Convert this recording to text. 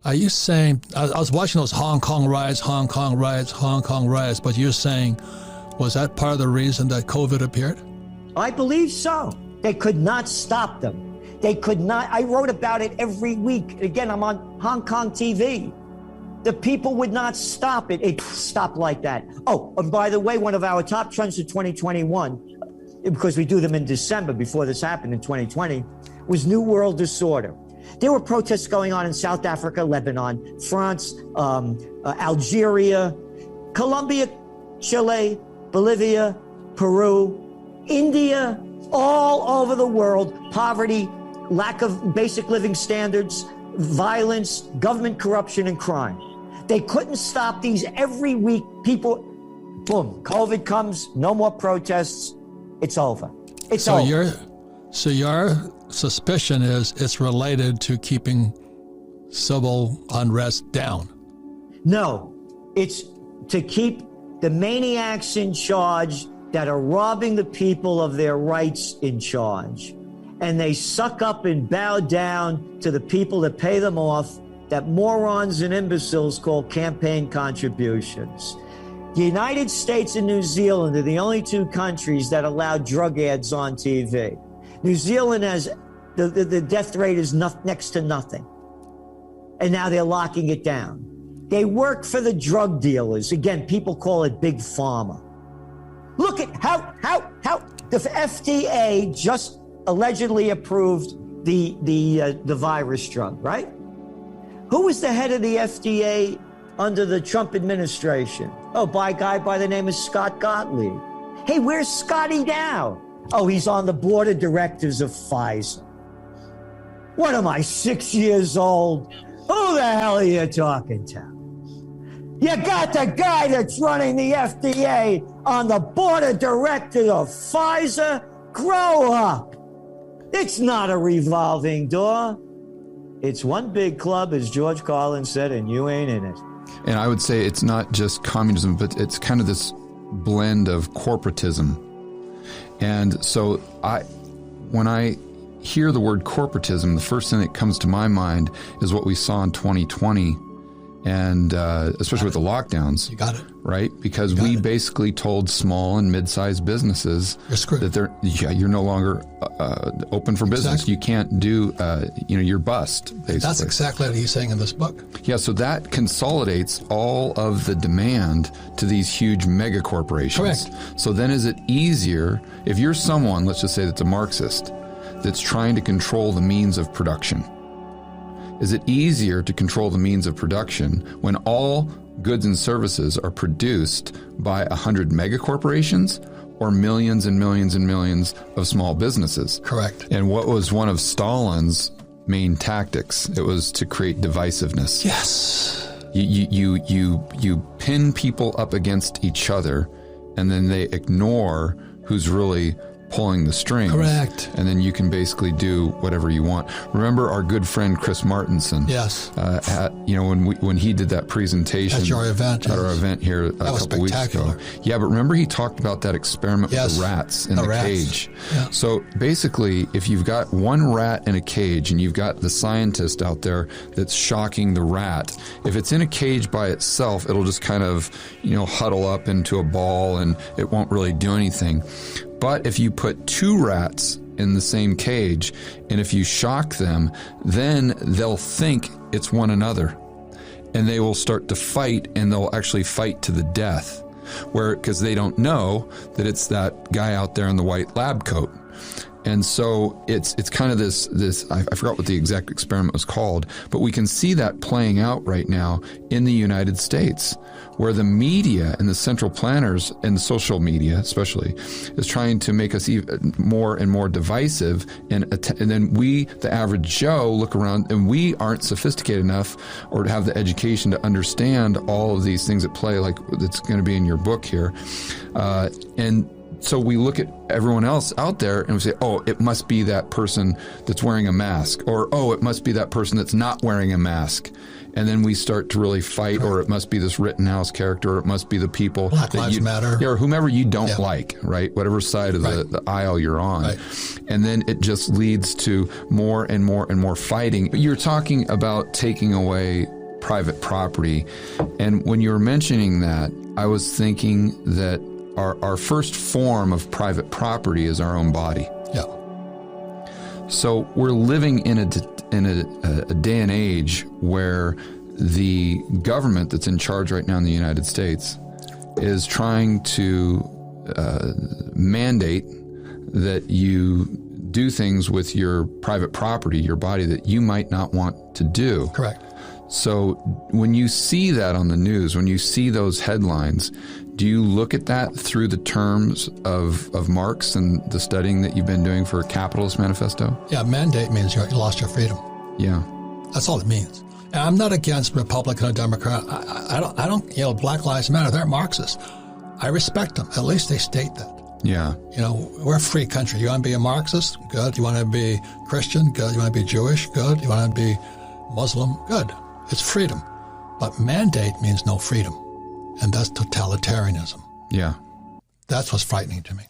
Are you saying, I was watching those Hong Kong riots, but you're saying, was that part of the reason that COVID appeared? I believe so. They could not stop them. They could not. I wrote about it every week. Again, I'm on Hong Kong TV. The people would not stop it. It stopped like that. Oh, and by the way, one of our top trends of 2021, because we do them in December before this happened in 2020, was New World Disorder. There were protests going on in South Africa, Lebanon, France, Algeria, Colombia, Chile, Bolivia, Peru, India, all over the world. Poverty, lack of basic living standards, violence, government corruption, and crime. They couldn't stop these. Every week, people, boom, COVID comes, no more protests, it's over. It's over. So your suspicion is it's related to keeping civil unrest down? No, it's to keep the maniacs in charge that are robbing the people of their rights in charge. And they suck up and bow down to the people that pay them off, that morons and imbeciles call campaign contributions. The United States and New Zealand are the only two countries that allow drug ads on TV. New Zealand has, the death rate is next to nothing. And now they're locking it down. They work for the drug dealers. Again, people call it big pharma. Look at how the FDA just allegedly approved the virus drug, right? Who was the head of the FDA under the Trump administration? Oh, by a guy by the name of Scott Gottlieb. Hey, where's Scotty now? Oh, he's on the board of directors of Pfizer. What am I, 6 years old? Who the hell are you talking to? You got the guy that's running the FDA on the board of directors of Pfizer? Grow up. It's not a revolving door. It's one big club, as George Carlin said, and you ain't in it. And I would say it's not just communism, but it's kind of this blend of corporatism. And so when I hear the word corporatism, the first thing that comes to my mind is what we saw in 2020, and especially with the lockdowns. You got it. Right? Because we basically told small and mid-sized businesses that you're no longer open for business. You can't do, you're bust, basically. That's exactly what he's saying in this book. Yeah, so that consolidates all of the demand to these huge mega corporations. Correct. So then is it easier, if you're someone, let's just say that's a Marxist, that's trying to control the means of production, is it easier to control the means of production when all goods and services are produced by 100 mega corporations or millions and millions and millions of small businesses? Correct. And what was one of Stalin's main tactics? It was to create divisiveness. Yes. You pin people up against each other, and then they ignore who's really pulling the strings. Correct. And then you can basically do whatever you want. Remember our good friend Chris Martenson? Yes. When he did that presentation at our event here a couple weeks ago. Yeah, but remember he talked about that experiment with the rats in the cage. Yeah. So basically, if you've got one rat in a cage and you've got the scientist out there that's shocking the rat, if it's in a cage by itself, it'll just kind of, huddle up into a ball and it won't really do anything. But if you put two rats in the same cage, and if you shock them, then they'll think it's one another. And they will start to fight, and they'll actually fight to the death. Because they don't know that it's that guy out there in the white lab coat. And so it's kind of this I forgot what the exact experiment was called, but we can see that playing out right now in the United States, where the media and the central planners and the social media especially is trying to make us even more and more divisive. And then we, the average Joe, look around and we aren't sophisticated enough or have the education to understand all of these things at play, like that's going to be in your book here. And So we look at everyone else out there and we say, oh, it must be that person that's wearing a mask, or, oh, it must be that person that's not wearing a mask. And then we start to really fight, or it must be this Rittenhouse character, or it must be the people Black that Lives Matter. Yeah, or whomever you don't like, right? Whatever side of the aisle you're on. Right. And then it just leads to more and more and more fighting. But you're talking about taking away private property. And when you were mentioning that, I was thinking that our first form of private property is our own body. Yeah. So we're living in a day and age where the government that's in charge right now in the United States is trying to mandate that you do things with your private property, your body, that you might not want to do. Correct. So when you see that on the news, when you see those headlines, do you look at that through the terms of Marx and the studying that you've been doing for Capitalist Manifesto? Yeah, mandate means you lost your freedom. Yeah. That's all it means. And I'm not against Republican or Democrat. I don't, Black Lives Matter, they're Marxists. I respect them. At least they state that. Yeah. We're a free country. You want to be a Marxist? Good. You want to be Christian? Good. You want to be Jewish? Good. You want to be Muslim? Good. It's freedom. But mandate means no freedom. And that's totalitarianism. Yeah. That's what's frightening to me.